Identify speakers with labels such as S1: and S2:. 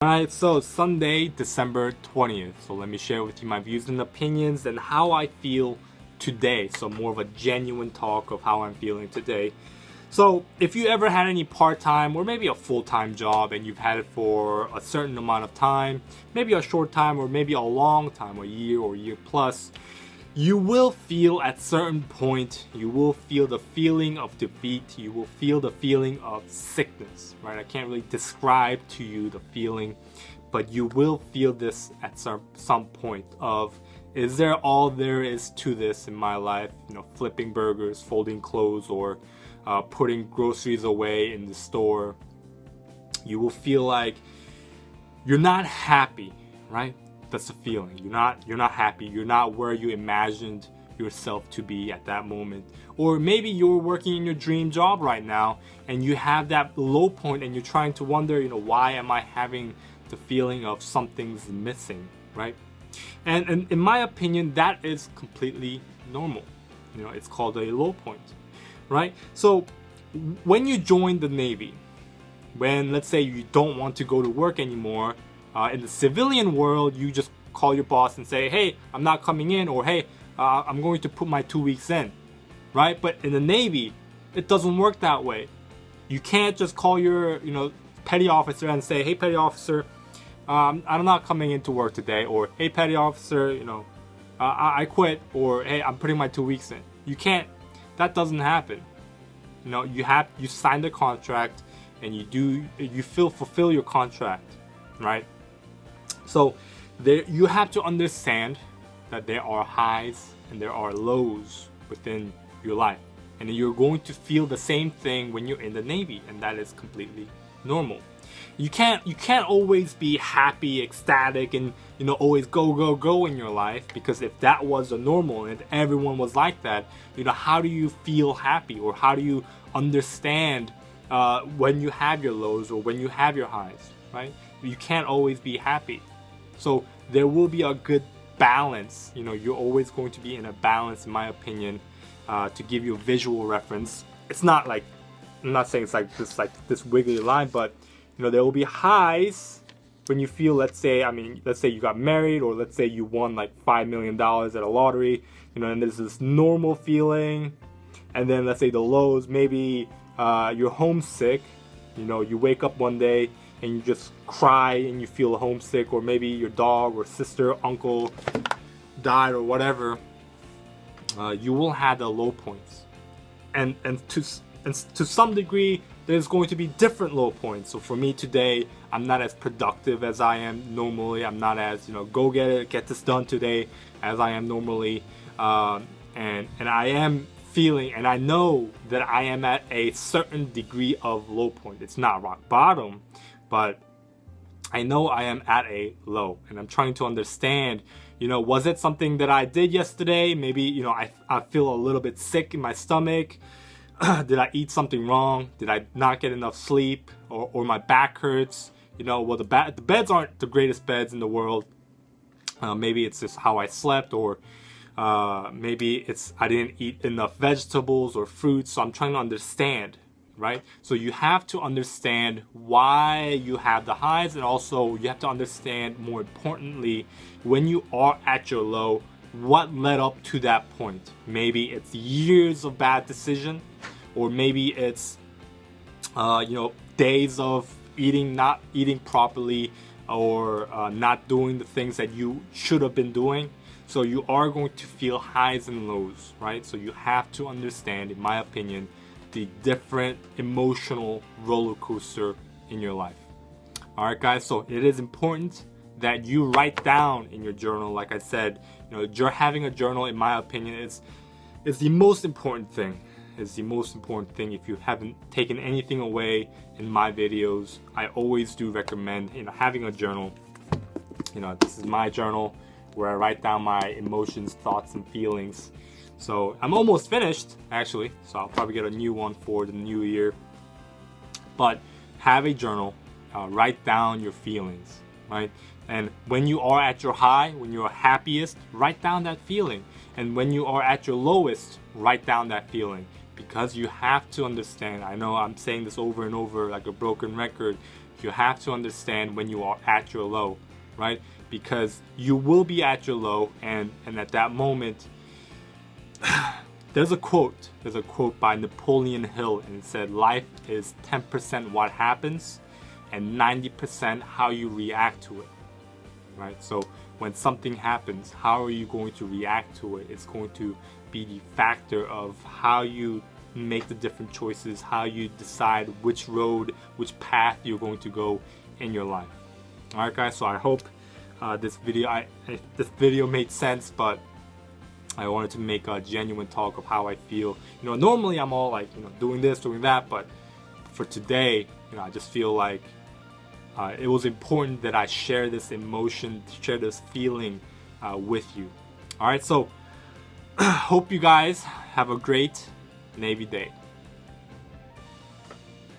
S1: Alright, so it's Sunday, December 20th. So let me share with you my views and opinions and how I feel today. So more of a genuine talk of how I'm feeling today. So if you ever had any part-time or maybe a full-time job and you've had it for a certain amount of time, maybe a short time or maybe a long time, a year or year plus, you will feel at certain point, you will feel the feeling of defeat, you will feel the feeling of sickness, right? I can't really describe to you the feeling, but you will feel this at some point of, is there all there is to this in my life? You know, flipping burgers, folding clothes, or putting groceries away in the store. You will feel like you're not happy, right? That's the feeling. You're not happy. You're not where you imagined yourself to be at that moment. Or maybe you're working in your dream job right now and you have that low point and you're trying to wonder, why am I having the feeling of something's missing, right? And in my opinion, that is completely normal. It's called a low point, right? So when you join the Navy, when let's say you don't want to go to work anymore, in the civilian world, you just call your boss and say, hey, I'm not coming in, or hey, I'm going to put my 2 weeks in, right? But in the Navy, it doesn't work that way. You can't just call your, petty officer and say, hey, petty officer, I'm not coming into work today, or hey, petty officer, I quit, or hey, I'm putting my 2 weeks in. You can't. That doesn't happen. You sign the contract, and you fulfill your contract, right? So you have to understand that there are highs and there are lows within your life, and you're going to feel the same thing when you're in the Navy, and that is completely normal. You can't always be happy, ecstatic, and always go in your life, because if that was the normal and everyone was like that, how do you feel happy, or how do you understand when you have your lows or when you have your highs, right? You can't always be happy. So there will be a good balance. You're always going to be in a balance, in my opinion. To give you a visual reference, it's not like, I'm not saying it's like this wiggly line, but there will be highs when you feel, let's say you got married, or let's say you won like $5 million at a lottery, and there's this normal feeling. And then let's say the lows, maybe you're homesick. You wake up one day and you just cry and you feel homesick, or maybe your dog or sister, uncle died or whatever. You will have the low points, and to some degree there's going to be different low points. So for me today, I'm not as productive as I am normally. I'm not as go get this done today as I am normally, and I am feeling, and I know that I am at a certain degree of low point. It's not rock bottom, but I know I am at a low, and I'm trying to understand, was it something that I did yesterday? Maybe, I feel a little bit sick in my stomach. Did I eat something wrong? Did I not get enough sleep? Or my back hurts? Well, the beds aren't the greatest beds in the world. Maybe it's just how I slept, or maybe it's I didn't eat enough vegetables or fruits. So I'm trying to understand, right? So you have to understand why you have the highs, and also you have to understand, more importantly, when you are at your low, what led up to that point. Maybe it's years of bad decision, or maybe it's days of not eating properly, or not doing the things that you should have been doing. So you are going to feel highs and lows, right? So you have to understand, in my opinion, the different emotional roller coaster in your life. All right, guys, so it is important that you write down in your journal. Like I said, having a journal, in my opinion, is the most important thing. It's the most important thing. If you haven't taken anything away in my videos, I always do recommend having a journal. This is my journal where I write down my emotions, thoughts, and feelings. So I'm almost finished, actually, so I'll probably get a new one for the new year. But have a journal, write down your feelings, right? And when you are at your high, when you're happiest, write down that feeling. And when you are at your lowest, write down that feeling. Because you have to understand, I know I'm saying this over and over like a broken record, You have to understand when you are at your low, right? Because you will be at your low, and at that moment, there's a quote by Napoleon Hill, and it said, life is 10% what happens and 90% how you react to it, right? So when something happens, how are you going to react to it? It's going to be the factor of how you make the different choices, how you decide which road, which path you're going to go in your life. All right, guys, so I hope this video made sense, but I wanted to make a genuine talk of how I feel. Normally I'm all like, doing this, doing that, but for today, I just feel like it was important that I share this emotion, share this feeling with you. All right, so hope you guys have a great Navy day.